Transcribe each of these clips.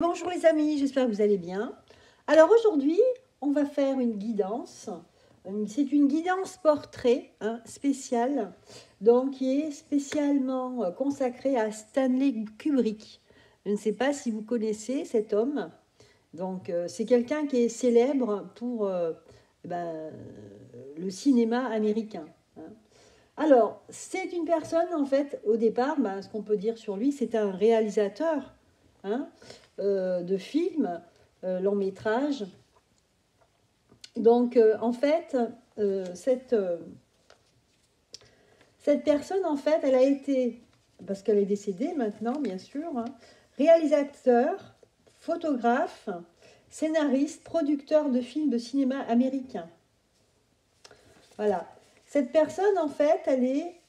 Bonjour les amis, j'espère que vous allez bien. Alors aujourd'hui, on va faire une guidance. C'est une guidance portrait spéciale, donc qui est spécialement consacrée à Stanley Kubrick. Je ne sais pas si vous connaissez cet homme. Donc c'est quelqu'un qui est célèbre pour le cinéma américain. Alors, c'est une personne, en fait, au départ, ce qu'on peut dire sur lui, c'est un réalisateur hein, de films, long métrage. Donc, en fait, cette personne, en fait, elle a été, parce qu'elle est décédée maintenant, bien sûr, réalisateur, photographe, scénariste, producteur de films de cinéma américain. Voilà. Cette personne, en fait, elle est...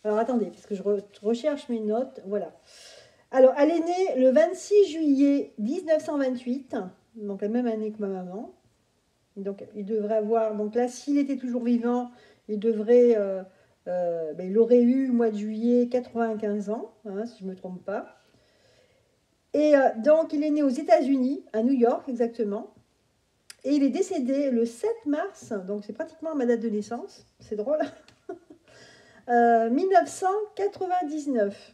Alors, attendez, parce que je recherche mes notes. Voilà. Alors, elle est née le 26 juillet 1928, donc la même année que ma maman. Donc, il devrait avoir... Donc là, s'il était toujours vivant, il devrait... il aurait eu, au mois de juillet, 95 ans, si je ne me trompe pas. Et donc, il est né aux États-Unis, à New York exactement. Et il est décédé le 7 mars, donc c'est pratiquement ma date de naissance, c'est drôle, 1999.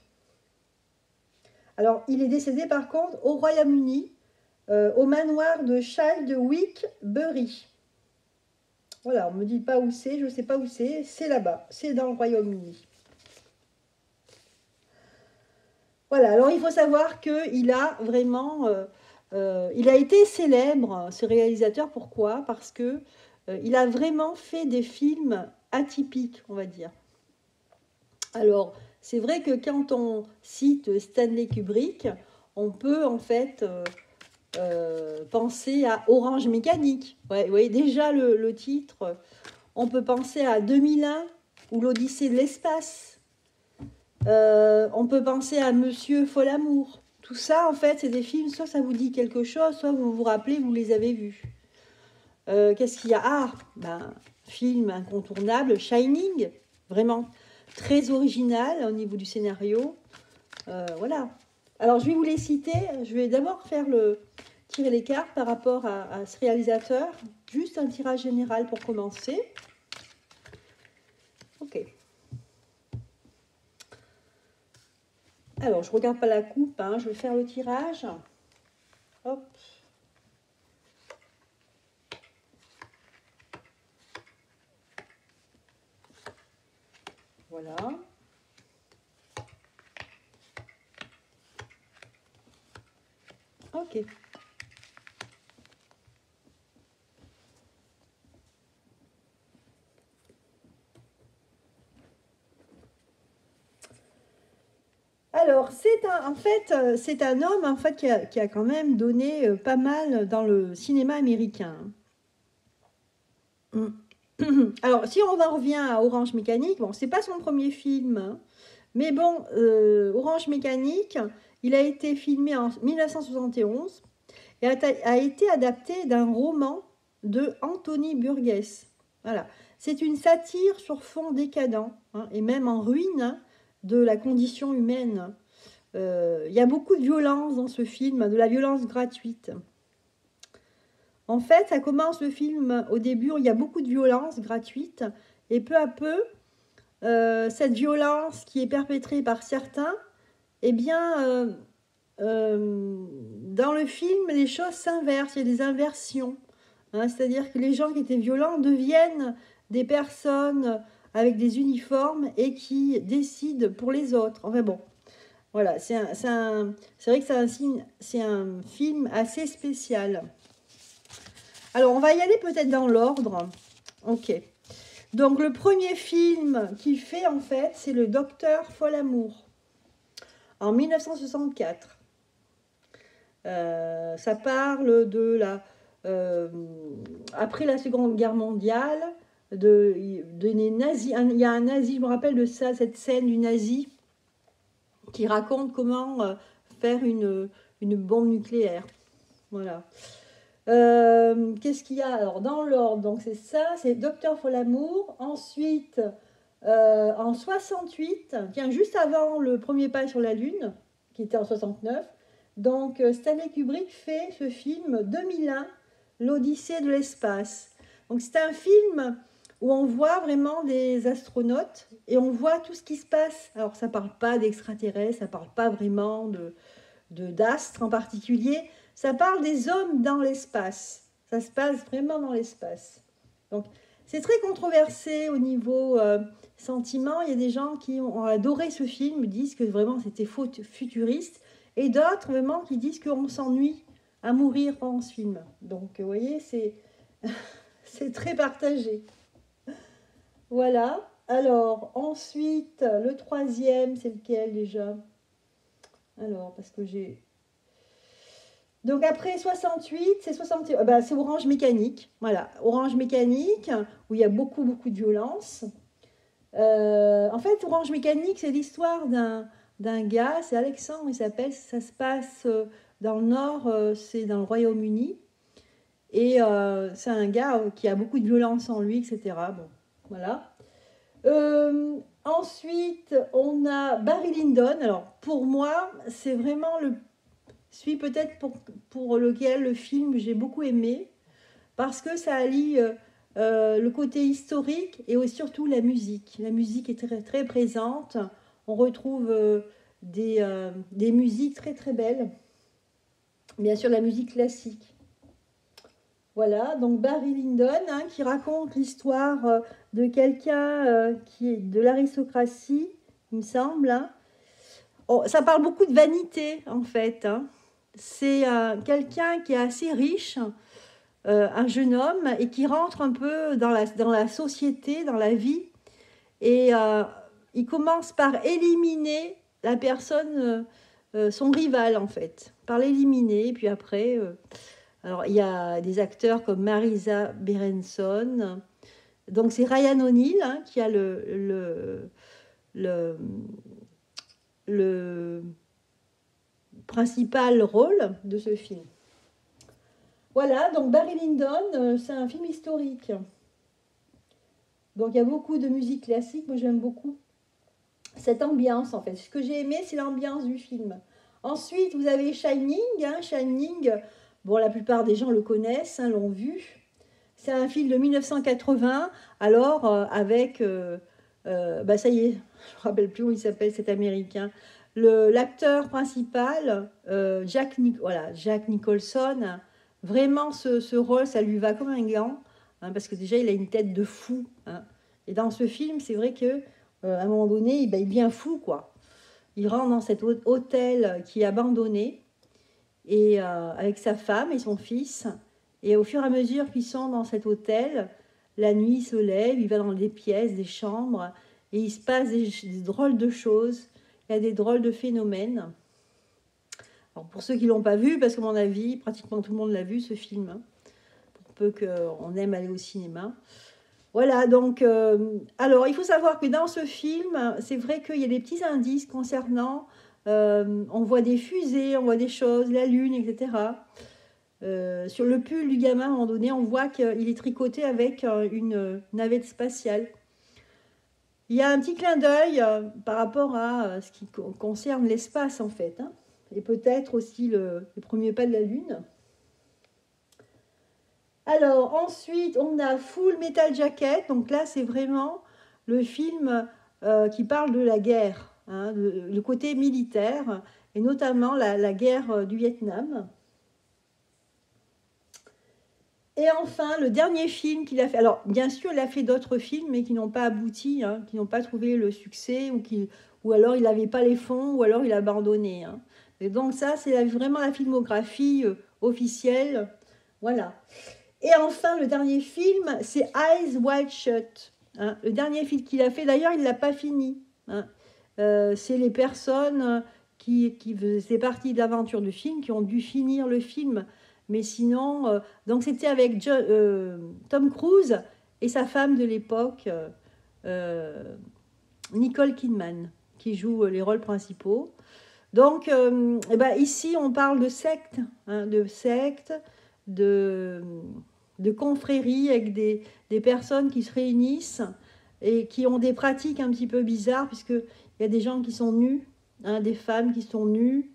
Alors, il est décédé par contre au Royaume-Uni, au manoir de Childwick-Bury. Voilà, on ne me dit pas où c'est, je ne sais pas où c'est là-bas, c'est dans le Royaume-Uni. Voilà, alors il faut savoir qu'il a vraiment... il a été célèbre, ce réalisateur, pourquoi? Parce que il a vraiment fait des films atypiques, on va dire. Alors, c'est vrai que quand on cite Stanley Kubrick, on peut en fait penser à Orange Mécanique. Ouais, vous voyez déjà le titre. On peut penser à 2001 ou l'Odyssée de l'espace. On peut penser à Monsieur Folamour. Tout ça, en fait, c'est des films, soit ça vous dit quelque chose, soit vous vous rappelez, vous les avez vus. Qu'est-ce qu'il y a? Film incontournable, Shining, vraiment très original au niveau du scénario. Voilà. Alors, je vais vous les citer. Je vais d'abord tirer les cartes par rapport à ce réalisateur. Juste un tirage général pour commencer. Ok. Alors, je ne regarde pas la coupe, je vais faire le tirage. Hop. Voilà. Ok. Alors, c'est un homme en fait qui a quand même donné pas mal dans le cinéma américain. Alors, si on en revient à Orange Mécanique, bon, c'est pas son premier film, mais bon, Orange Mécanique, il a été filmé en 1971 et a été adapté d'un roman de Anthony Burgess. Voilà, c'est une satire sur fond décadent et même en ruine de la condition humaine. Il y a beaucoup de violence dans ce film, de la violence gratuite. En fait, ça commence le film, au début, il y a beaucoup de violence gratuite, et peu à peu, cette violence qui est perpétrée par certains, eh bien, dans le film, les choses s'inversent, il y a des inversions. C'est-à-dire que les gens qui étaient violents deviennent des personnes avec des uniformes et qui décident pour les autres. Enfin bon, voilà, c'est vrai que c'est un film assez spécial. Alors, on va y aller peut-être dans l'ordre. Ok. Donc, le premier film qu'il fait, en fait, c'est Le Docteur Folamour, en 1964. Ça parle de après la Seconde Guerre mondiale, des nazis. Il y a un nazi, je me rappelle de ça, cette scène du nazi qui raconte comment faire une bombe nucléaire. Voilà. Qu'est-ce qu'il y a alors dans l'ordre? Donc c'est ça, c'est Docteur Folamour. Ensuite, En 68, tiens, juste avant le premier pas sur la Lune, qui était en 69, donc Stanley Kubrick fait ce film 2001, l'Odyssée de l'espace. Donc c'est un film où on voit vraiment des astronautes et on voit tout ce qui se passe. Alors ça ne parle pas d'extraterrestres, ça ne parle pas vraiment d'astres en particulier, ça parle des hommes dans l'espace. Ça se passe vraiment dans l'espace. Donc c'est très controversé au niveau sentiment. Il y a des gens qui ont adoré ce film, disent que vraiment c'était futuriste, et d'autres vraiment qui disent qu'on s'ennuie à mourir pendant ce film. Donc vous voyez, c'est très partagé. Voilà. Alors ensuite, le troisième, c'est lequel déjà? Alors, parce que j'ai... Donc après 68, c'est 60, c'est Orange Mécanique. Voilà, Orange Mécanique, où il y a beaucoup, beaucoup de violence. En fait, Orange Mécanique, c'est l'histoire d'un gars, c'est Alexandre, il s'appelle, ça se passe dans le Nord, c'est dans le Royaume-Uni. Et c'est un gars qui a beaucoup de violence en lui, etc. Bon, voilà. Ensuite, on a Barry Lyndon. Alors, pour moi, c'est vraiment celui peut-être pour lequel le film j'ai beaucoup aimé, parce que ça allie le côté historique et surtout la musique. La musique est très, très présente. On retrouve des musiques très, très belles. Bien sûr, la musique classique. Voilà, donc Barry Lyndon, hein, qui raconte l'histoire de quelqu'un qui est de l'aristocratie, il me semble. Hein. Oh, ça parle beaucoup de vanité, en fait. Hein. C'est quelqu'un qui est assez riche, un jeune homme, et qui rentre un peu dans la société, dans la vie. Et il commence par éliminer la personne, son rival, en fait. Par l'éliminer, et puis après... alors, il y a des acteurs comme Marisa Berenson. Donc, c'est Ryan O'Neal hein, qui a le principal rôle de ce film. Voilà, donc Barry Lyndon, c'est un film historique. Donc, il y a beaucoup de musique classique. Moi, j'aime beaucoup cette ambiance, en fait. Ce que j'ai aimé, c'est l'ambiance du film. Ensuite, vous avez Shining. Hein, Shining, bon, la plupart des gens le connaissent, hein, l'ont vu. C'est un film de 1980, alors avec, ça y est, je ne me rappelle plus où il s'appelle cet Américain, l'acteur principal, Jack Nicholson, vraiment ce rôle, ça lui va comme un gant, hein, parce que déjà il a une tête de fou. Hein. Et dans ce film, c'est vrai que à un moment donné, il est bien fou, quoi. Il rentre dans cet hôtel qui est abandonné, et avec sa femme et son fils. Et au fur et à mesure qu'ils sont dans cet hôtel, la nuit se lève, il va dans des pièces, des chambres, et il se passe des drôles de choses, il y a des drôles de phénomènes. Alors pour ceux qui ne l'ont pas vu, parce qu'à mon avis, pratiquement tout le monde l'a vu, ce film, hein, pour peu qu'on aime aller au cinéma. Voilà, donc, alors il faut savoir que dans ce film, c'est vrai qu'il y a des petits indices concernant, on voit des fusées, on voit des choses, la lune, etc., sur le pull du gamin, à un moment donné, on voit qu'il est tricoté avec une navette spatiale. Il y a un petit clin d'œil par rapport à ce qui concerne l'espace, en fait. Hein, et peut-être aussi les premiers pas de la Lune. Alors, ensuite, on a Full Metal Jacket. Donc là, c'est vraiment le film qui parle de la guerre, hein, le côté militaire, et notamment la guerre du Vietnam. Et enfin, le dernier film qu'il a fait, alors bien sûr, il a fait d'autres films, mais qui n'ont pas abouti, hein, qui n'ont pas trouvé le succès, ou alors il n'avait pas les fonds, ou alors il a abandonné. Hein. Et donc ça, c'est vraiment la filmographie officielle. Voilà. Et enfin, le dernier film, c'est Eyes Wide Shut. Hein. Le dernier film qu'il a fait, d'ailleurs, il ne l'a pas fini. Hein. C'est les personnes qui faisaient partie de l'aventure du film, qui ont dû finir le film. Mais sinon, donc c'était avec Tom Cruise et sa femme de l'époque, Nicole Kidman, qui joue les rôles principaux. Donc, ici, on parle de secte, hein, de confrérie avec des personnes qui se réunissent et qui ont des pratiques un petit peu bizarres, puisqu'il y a des gens qui sont nus, hein, des femmes qui sont nues.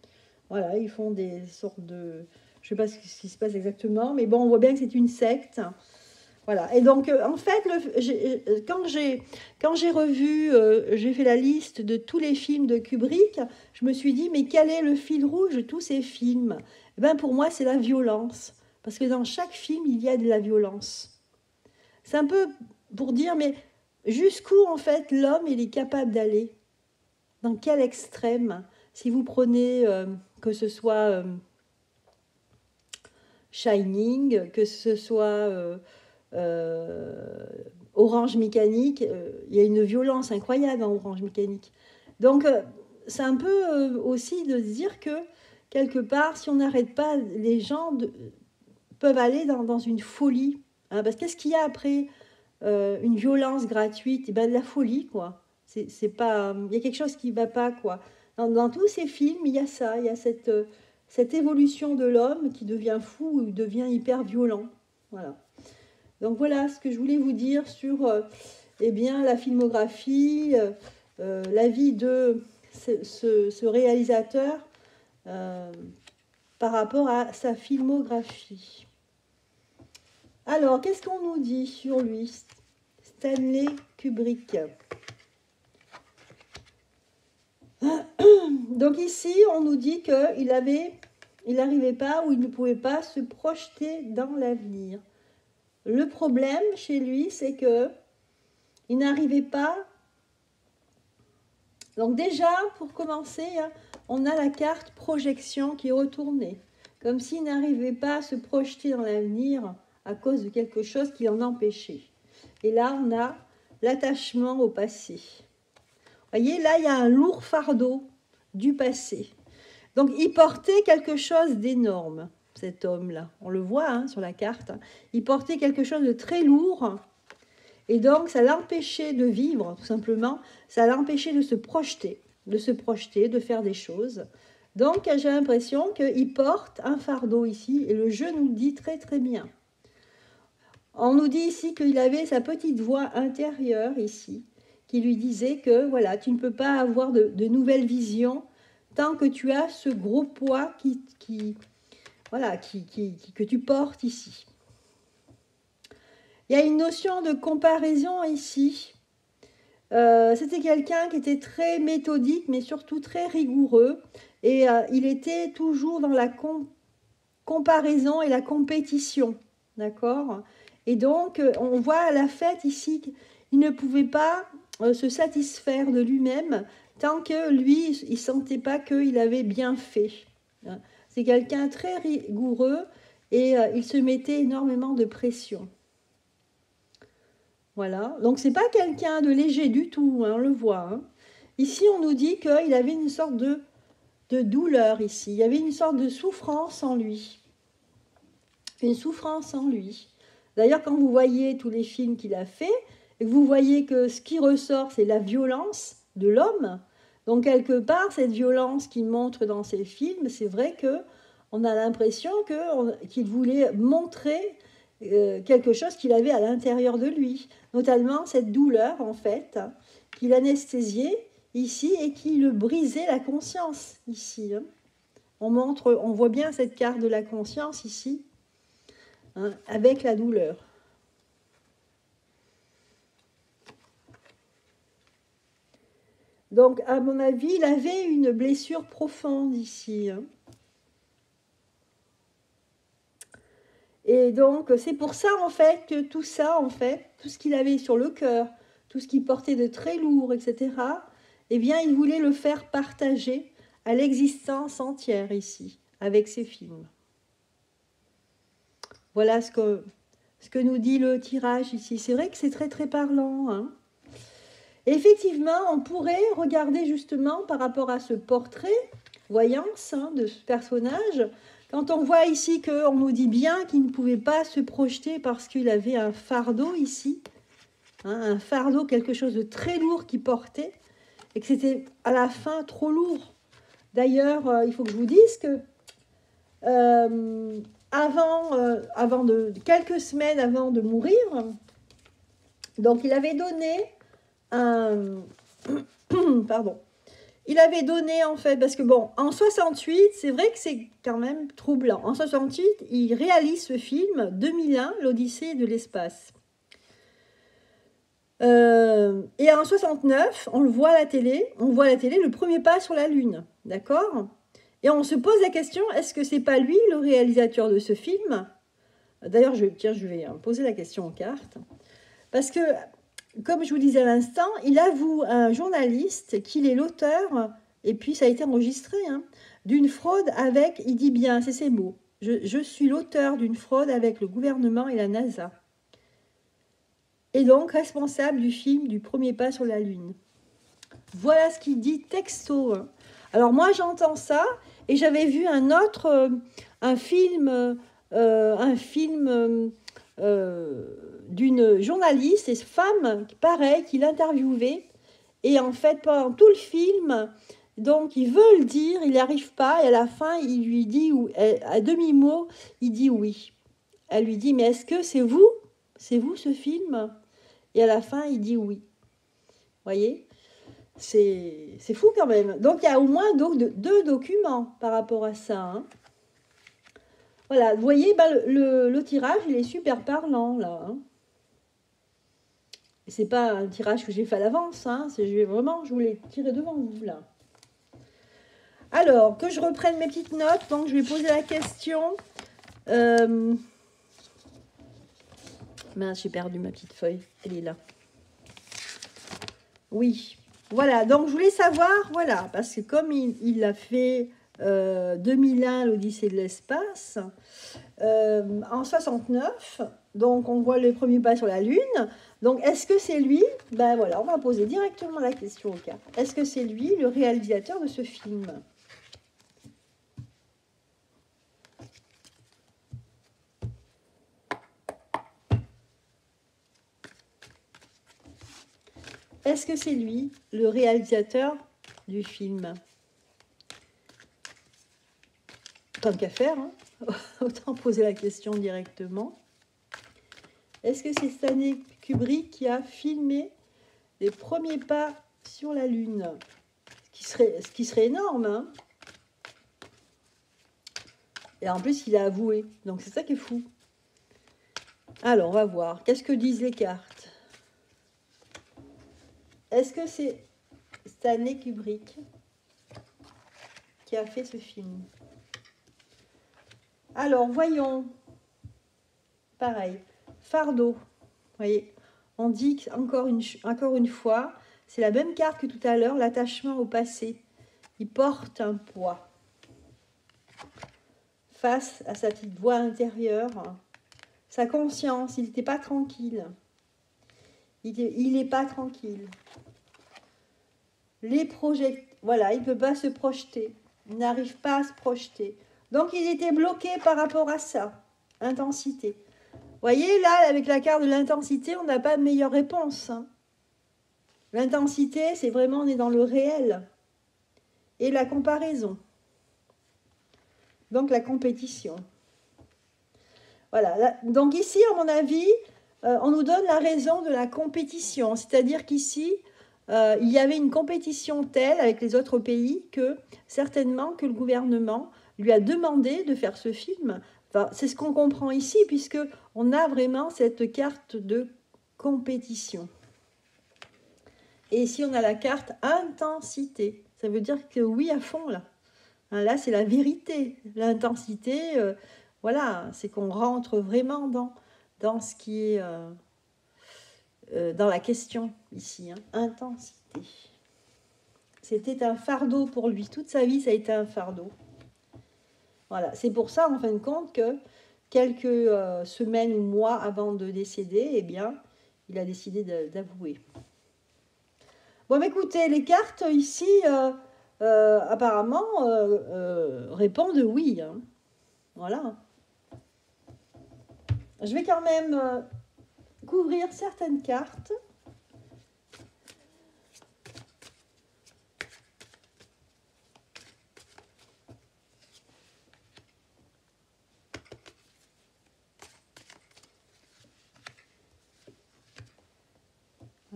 Voilà, ils font des sortes de... Je ne sais pas ce qui se passe exactement, mais bon, on voit bien que c'est une secte. Voilà, et donc en fait, quand j'ai revu, j'ai fait la liste de tous les films de Kubrick, je me suis dit, mais quel est le fil rouge de tous ces films? Eh ben, pour moi, c'est la violence, parce que dans chaque film, il y a de la violence. C'est un peu pour dire, mais jusqu'où en fait l'homme il est capable d'aller? Dans quel extrême? Si vous prenez, que ce soit Shining, que ce soit... Orange Mécanique, il y a une violence incroyable dans Orange Mécanique. Donc, c'est un peu aussi de se dire que, quelque part, si on n'arrête pas, les gens peuvent aller dans une folie. Hein, parce qu'est-ce qu'il y a après une violence gratuite? Eh ben, de la folie, quoi. C'est pas, il y a quelque chose qui ne va pas, quoi. Dans tous ces films, il y a ça, il y a cette évolution de l'homme qui devient fou ou devient hyper violent. Voilà. Donc voilà ce que je voulais vous dire sur eh bien, la filmographie, la vie de ce réalisateur par rapport à sa filmographie. Alors, qu'est-ce qu'on nous dit sur lui, Stanley Kubrick? Donc ici, on nous dit qu'il n'arrivait pas ou il ne pouvait pas se projeter dans l'avenir. Le problème chez lui, c'est que il n'arrivait pas. Donc déjà, pour commencer, hein, on a la carte projection qui est retournée, comme s'il n'arrivait pas à se projeter dans l'avenir à cause de quelque chose qui en empêchait. Et là, on a l'attachement au passé. Vous voyez, là, il y a un lourd fardeau du passé. Donc, il portait quelque chose d'énorme. Cet homme-là, on le voit hein, sur la carte, hein. Il portait quelque chose de très lourd et donc ça l'empêchait de vivre, tout simplement, ça l'empêchait de se projeter, de faire des choses. Donc j'ai l'impression qu'il porte un fardeau ici et le jeu nous le dit très très bien. On nous dit ici qu'il avait sa petite voix intérieure ici, qui lui disait que voilà, tu ne peux pas avoir de nouvelles visions tant que tu as ce gros poids que tu portes ici. Il y a une notion de comparaison ici. C'était quelqu'un qui était très méthodique, mais surtout très rigoureux. Et il était toujours dans la comparaison et la compétition. D'accord? Et donc, on voit à la fête ici qu'il ne pouvait pas se satisfaire de lui-même tant que lui, il ne sentait pas qu'il avait bien fait. C'est quelqu'un très rigoureux et il se mettait énormément de pression. Voilà, donc c'est pas quelqu'un de léger du tout, hein, on le voit. Hein. Ici, on nous dit qu'il avait une sorte de douleur ici, il y avait une sorte de souffrance en lui. Une souffrance en lui. D'ailleurs, quand vous voyez tous les films qu'il a fait, et que vous voyez que ce qui ressort, c'est la violence de l'homme, donc quelque part, cette violence qu'il montre dans ses films, c'est vrai qu'on a l'impression qu'il voulait montrer quelque chose qu'il avait à l'intérieur de lui, notamment cette douleur en fait, qu'il anesthésiait ici et qui le brisait la conscience ici. Hein. On voit bien cette carte de la conscience ici, hein, avec la douleur. Donc, à mon avis, il avait une blessure profonde ici. Hein. Et donc, c'est pour ça, en fait, que tout ça, en fait, tout ce qu'il avait sur le cœur, tout ce qu'il portait de très lourd, etc., eh bien, il voulait le faire partager à l'existence entière ici, avec ses films. Voilà ce que nous dit le tirage ici. C'est vrai que c'est très, très parlant. Hein. Effectivement, on pourrait regarder justement par rapport à ce portrait, voyance hein, de ce personnage. Quand on voit ici qu'on nous dit bien qu'il ne pouvait pas se projeter parce qu'il avait un fardeau ici, hein, un fardeau, quelque chose de très lourd qu'il portait, et que c'était à la fin trop lourd. D'ailleurs, il faut que je vous dise que quelques semaines avant de mourir, donc il avait donné un... Pardon. Il avait donné, en fait, parce que bon, en 68, c'est vrai que c'est quand même troublant. En 68, il réalise ce film, 2001, l'Odyssée de l'espace. Et en 69, on le voit à la télé, le premier pas sur la Lune, d'accord? Et on se pose la question, est-ce que c'est pas lui le réalisateur de ce film? D'ailleurs, je vais poser la question aux cartes. Parce que, comme je vous disais à l'instant, il avoue à un journaliste qu'il est l'auteur, et puis ça a été enregistré, hein, d'une fraude avec, il dit bien, c'est ces mots, je suis l'auteur d'une fraude avec le gouvernement et la NASA. Et donc responsable du film du premier pas sur la Lune. Voilà ce qu'il dit texto. Hein. Alors moi j'entends ça, et j'avais vu un autre, un film d'une journaliste et femme, pareil, qui l'interviewait. Et en fait, pendant tout le film, donc il veut le dire, il n'y arrive pas, et à la fin, il lui dit, à demi-mot, il dit oui. Elle lui dit, mais est-ce que c'est vous? C'est vous ce film? Et à la fin, il dit oui. Vous voyez? C'est fou quand même. Donc il y a au moins deux documents par rapport à ça. Hein. Voilà, vous voyez, ben, le tirage, il est super parlant là. Hein. C'est pas un tirage que j'ai fait à l'avance, hein. Je voulais tirer devant vous là. Alors, que je reprenne mes petites notes, donc je vais poser la question. Mince, j'ai perdu ma petite feuille, elle est là. Oui, voilà, donc je voulais savoir, voilà, parce que comme il a fait 2001, l'Odyssée de l'espace, en 69, donc on voit les premiers pas sur la Lune. Donc est-ce que c'est lui? Ben voilà, on va poser directement la question au cas. Est-ce que c'est lui le réalisateur de ce film? Est-ce que c'est lui le réalisateur du film? Tant qu'à faire, hein. Autant poser la question directement. Est-ce que c'est Stanley Kubrick qui a filmé les premiers pas sur la Lune? Ce qui serait énorme, hein. Et en plus, il a avoué. Donc, c'est ça qui est fou. Alors, on va voir. Qu'est-ce que disent les cartes? Est-ce que c'est Stanley Kubrick qui a fait ce film? Alors, voyons. Pareil. Fardeau. Vous voyez, on dit qu'encore une fois, c'est la même carte que tout à l'heure, l'attachement au passé. Il porte un poids. Face à sa petite voix intérieure, sa conscience, il n'était pas tranquille. Il n'est pas tranquille. Les projets, voilà, il ne peut pas se projeter. Il n'arrive pas à se projeter. Donc, il était bloqué par rapport à ça. Intensité. Vous voyez, là, avec la carte de l'intensité, on n'a pas de meilleure réponse. Hein. L'intensité, c'est vraiment, on est dans le réel. Et la comparaison. Donc, la compétition. Voilà. Là, donc, ici, à mon avis, on nous donne la raison de la compétition. C'est-à-dire qu'ici, il y avait une compétition telle avec les autres pays que certainement que le gouvernement lui a demandé de faire ce film. Enfin, c'est ce qu'on comprend ici, puisqu'on a vraiment cette carte de compétition. Et ici, on a la carte intensité. Ça veut dire que oui, à fond, là. Hein, là, c'est la vérité. L'intensité, voilà, c'est qu'on rentre vraiment dans ce qui est... dans la question, ici. Hein, intensité. C'était un fardeau pour lui. Toute sa vie, ça a été un fardeau. Voilà, c'est pour ça, en fin de compte, que quelques semaines ou mois avant de décéder, eh bien, il a décidé d'avouer. Bon, mais écoutez, les cartes ici, apparemment, répondent oui. Hein. Voilà. Je vais quand même couvrir certaines cartes.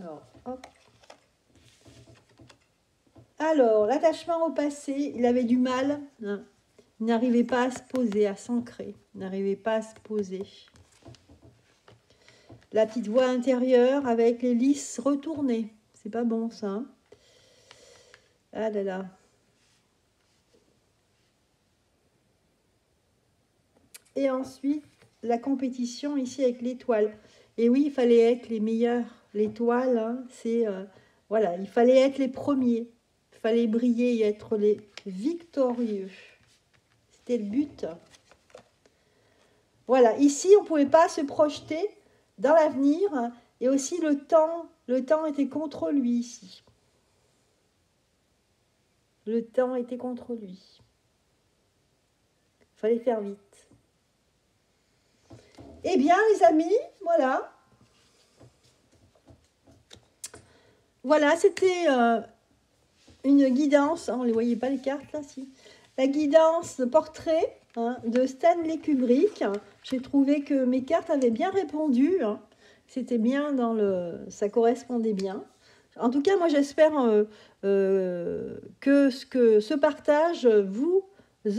Alors, hop. Alors, l'attachement au passé, il avait du mal, hein. Il n'arrivait pas à se poser, à s'ancrer. Il n'arrivait pas à se poser. La petite voix intérieure avec les lisses retournées. C'est pas bon, ça, hein. Ah là là. Et ensuite, la compétition ici avec l'étoile. Et oui, il fallait être les meilleurs. L'étoile, hein, c'est... voilà, il fallait être les premiers. Il fallait briller et être les victorieux. C'était le but. Voilà, ici, on ne pouvait pas se projeter dans l'avenir. Et aussi, le temps était contre lui ici. Le temps était contre lui. Il fallait faire vite. Eh bien, les amis, voilà. Voilà, c'était une guidance. On ne les voyait pas, les cartes, là, si. La guidance portrait, hein, de Stanley Kubrick. J'ai trouvé que mes cartes avaient bien répondu, hein. C'était bien dans le... Ça correspondait bien. En tout cas, moi, j'espère que ce partage vous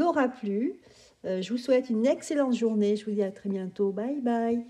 aura plu. Je vous souhaite une excellente journée. Je vous dis à très bientôt. Bye bye.